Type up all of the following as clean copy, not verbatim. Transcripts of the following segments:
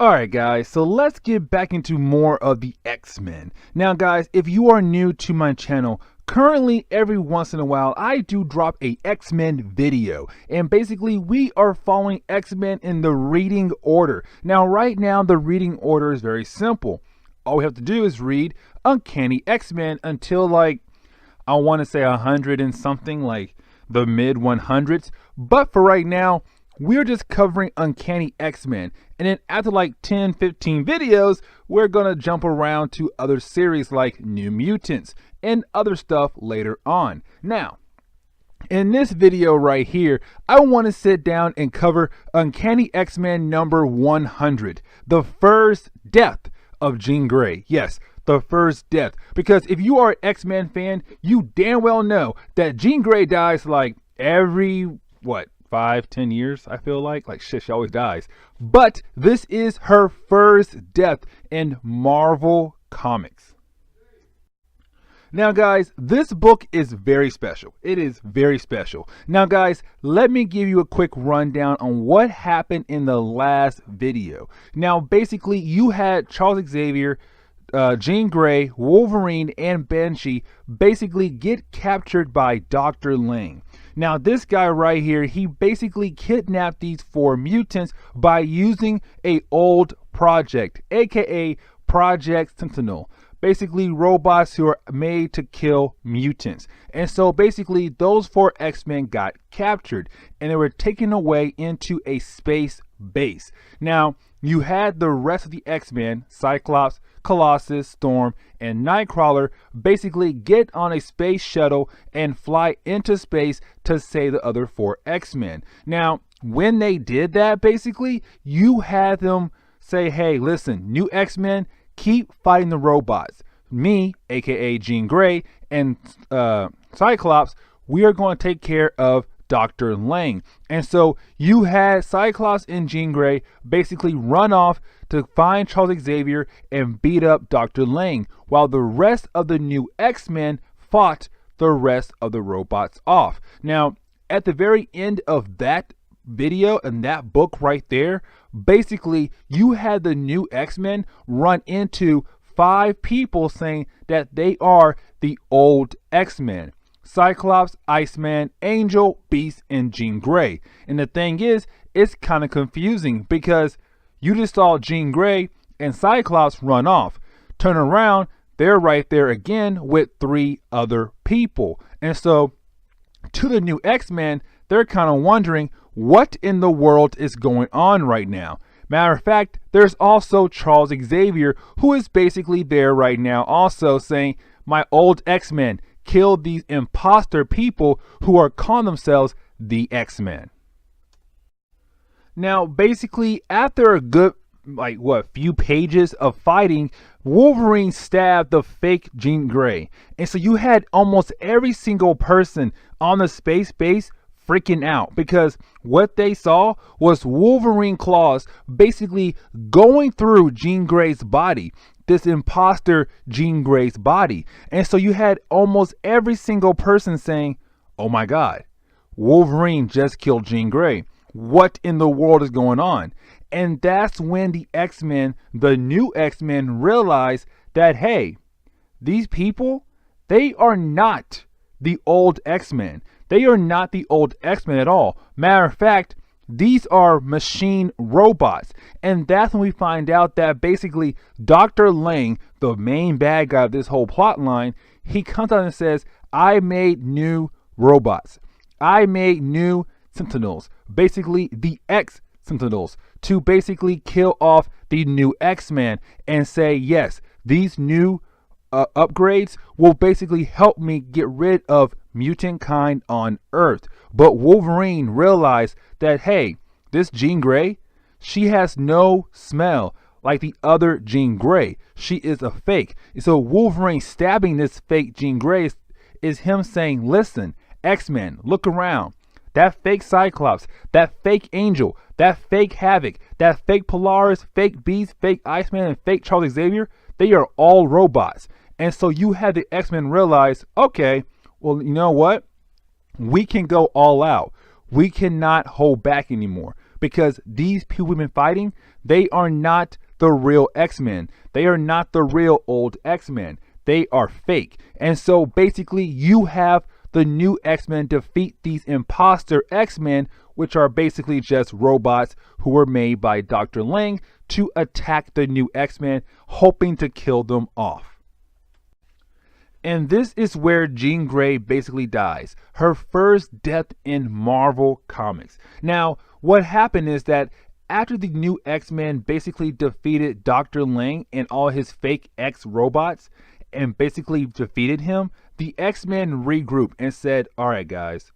Alright guys, so let's get back into more of the X-Men. Now guys, if you are new to my channel, currently every once in a while I do drop a X-Men video, and basically we are following X-Men in the reading order. Now right now the reading order is very simple. All we have to do is read Uncanny X-Men until like, I want to say 100 and something, like the mid 100s, but for right now we're just covering Uncanny X-Men, and then after like 10-15 videos we're gonna jump around to other series like New Mutants and other stuff later on. Now in this video right here, I want to sit down and cover Uncanny X-Men number 100, the first death of Jean Grey. Yes, the first death, because if you are an X-Men fan, you damn well know that Jean Grey dies like every 5-10 years. I feel like shit, she always dies. But this is her first death in Marvel Comics. Now guys, this book is very special. It is very special. Now guys, let me give you a quick rundown on what happened in the last video. Now basically you had Charles Xavier, Jean Grey, Wolverine, and Banshee basically get captured by Dr. Lang. Now this guy right here, he basically kidnapped these 4 mutants by using a old project, aka Project Sentinel. Basically robots who are made to kill mutants. And so basically those 4 X-Men got captured and they were taken away into a space base. Now you had the rest of the X-Men, Cyclops, Colossus, Storm, and Nightcrawler basically get on a space shuttle and fly into space to save the other 4 X-Men. Now when they did that, basically you had them say, hey listen, new X-Men, keep fighting the robots. Me, aka Jean Grey, and Cyclops, we are going to take care of Dr. Lang. And so you had Cyclops and Jean Grey basically run off to find Charles Xavier and beat up Dr. Lang, while the rest of the new X-Men fought the rest of the robots off. Now at the very end of that video and that book right there, basically you had the new X-Men run into 5 people saying that they are the old X-Men: Cyclops, Iceman, Angel, Beast, and Jean Grey. And the thing is, it's kind of confusing because you just saw Jean Grey and Cyclops run off. Turn around, they're right there again with 3 other people. And so to the new X-Men, they're kind of wondering what in the world is going on right now. Matter of fact, there's also Charles Xavier, who is basically there right now also saying, my old X-Men killed these imposter people who are calling themselves the X-Men. Now basically after a good few pages of fighting, Wolverine stabbed the fake Jean Grey, and so you had almost every single person on the space base freaking out because what they saw was Wolverine claws basically going through Jean Grey's body, this imposter Jean Grey's body. And so you had almost every single person saying, oh my god, Wolverine just killed Jean Grey. What in the world is going on? And that's when the X-Men, the new X-Men, realized that, hey, these people, they are not the old X-Men. They are not the old X-Men at all. Matter of fact, these are machine robots. And that's when we find out that basically Dr. Lang, the main bad guy of this whole plot line, he comes out and says, I made new robots. I made new Sentinels, basically the X-Sentinels, to basically kill off the new X-Men and say, yes, these new upgrades will basically help me get rid of mutant kind on Earth. But Wolverine realized that, hey, this Jean Grey, she has no smell like the other Jean Grey. She is a fake. So Wolverine stabbing this fake Jean Grey is him saying, listen, X-Men, look around. That fake Cyclops, that fake Angel, that fake Havoc, that fake Polaris, fake Beast, fake Iceman, and fake Charles Xavier, they are all robots. And so you had the X-Men realize, okay, well, you know what? We can go all out. We cannot hold back anymore because these people we've been fighting, they are not the real X-Men. They are not the real old X-Men. They are fake. And so basically you have the new X-Men defeat these imposter X-Men, which are basically just robots who were made by Dr. Lang to attack the new X-Men, hoping to kill them off. And this is where Jean Grey basically dies. Her first death in Marvel Comics. Now, what happened is that after the new X-Men basically defeated Dr. Lang and all his fake X-robots and basically defeated him, the X-Men regrouped and said, all right, guys,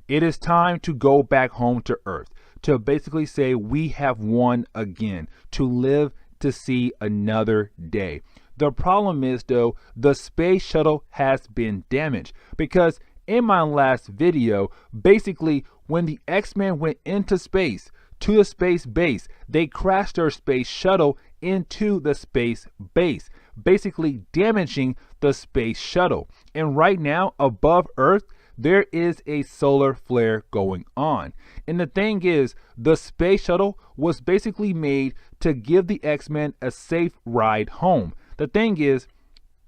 it is time to go back home to Earth, to basically say we have won again, to live to see another day. The problem is, though, the space shuttle has been damaged because in my last video, basically when the X-Men went into space, to the space base, they crashed their space shuttle into the space base, basically damaging the space shuttle. And right now, above Earth, there is a solar flare going on. And the thing is, the space shuttle was basically made to give the X-Men a safe ride home. The thing is,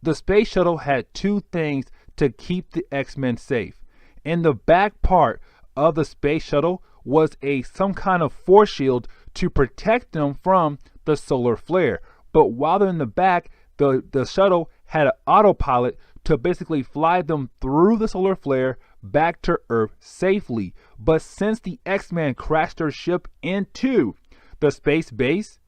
the space shuttle had two things to keep the X-Men safe. In the back part of the space shuttle was some kind of force shield to protect them from the solar flare. But while they're in the back, the shuttle had an autopilot to basically fly them through the solar flare back to Earth safely. But since the X-Men crashed their ship into the space base,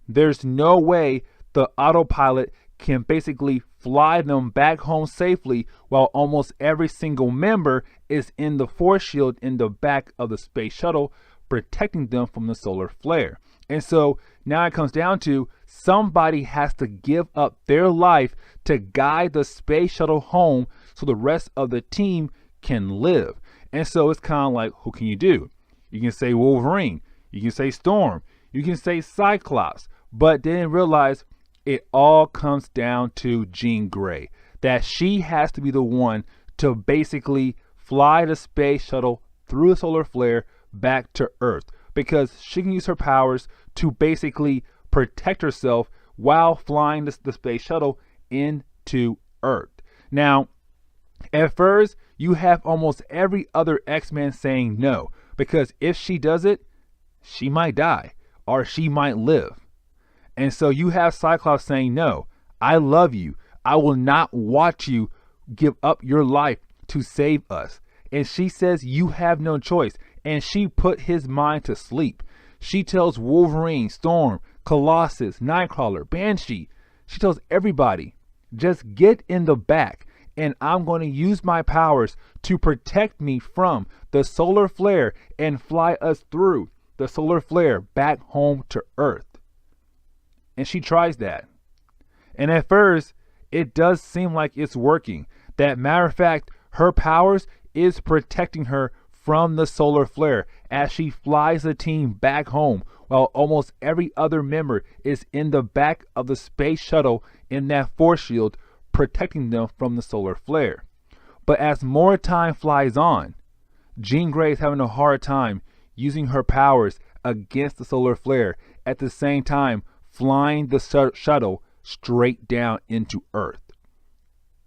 there's no way the autopilot can basically fly them back home safely while almost every single member is in the force shield in the back of the space shuttle protecting them from the solar flare. And so now it comes down to somebody has to give up their life to guide the space shuttle home so the rest of the team can live. And so it's kind of like, who can you do? You can say Wolverine, you can say Storm, you can say Cyclops, but then realize it all comes down to Jean Grey, that she has to be the one to basically fly the space shuttle through the solar flare back to Earth, because she can use her powers to basically protect herself while flying the space shuttle into Earth. Now, at first, you have almost every other X-Men saying no, because if she does it, she might die or she might live. And so you have Cyclops saying, no, I love you. I will not watch you give up your life to save us. And she says you have no choice. And she put his mind to sleep. She tells Wolverine, Storm, Colossus, Nightcrawler, Banshee. She tells everybody, just get in the back and I'm going to use my powers to protect me from the solar flare and fly us through the solar flare back home to Earth. And she tries that. And at first, it does seem like it's working. That matter of fact, her powers is protecting her from the solar flare as she flies the team back home while almost every other member is in the back of the space shuttle in that force shield protecting them from the solar flare. But as more time flies on, Jean Grey is having a hard time using her powers against the solar flare, at the same time flying the shuttle straight down into Earth.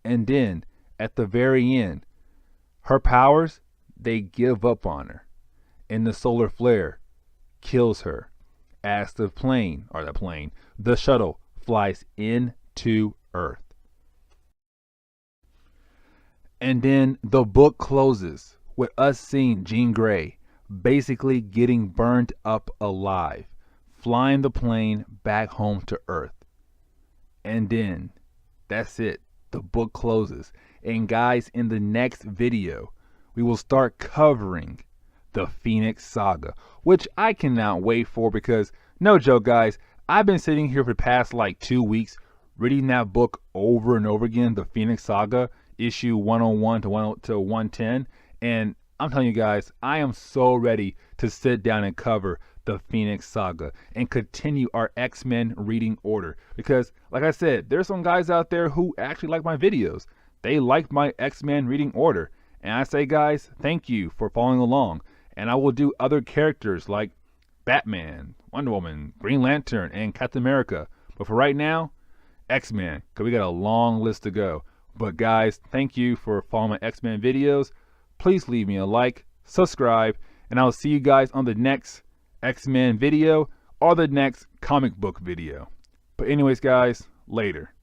And then at the very end, her powers, they give up on her, and the solar flare kills her as the shuttle flies into Earth. And then the book closes with us seeing Jean Grey basically getting burned up alive, flying the plane back home to Earth. And then that's it. The book closes. And guys, in the next video, we will start covering the Phoenix Saga, which I cannot wait for because, no joke guys, I've been sitting here for the past like 2 weeks reading that book over and over again, the Phoenix Saga, issue 101 to 110, and I'm telling you guys, I am so ready to sit down and cover the Phoenix Saga and continue our X-Men reading order, because like I said, there's some guys out there who actually like my videos. They like my X-Men reading order, and I say guys, thank you for following along. And I will do other characters like Batman, Wonder Woman, Green Lantern, and Captain America. But for right now, X-Men, because we got a long list to go. But guys, thank you for following my X-Men videos. Please leave me a like, subscribe, and I'll see you guys on the next X-Men video or the next comic book video. But anyways, guys, later.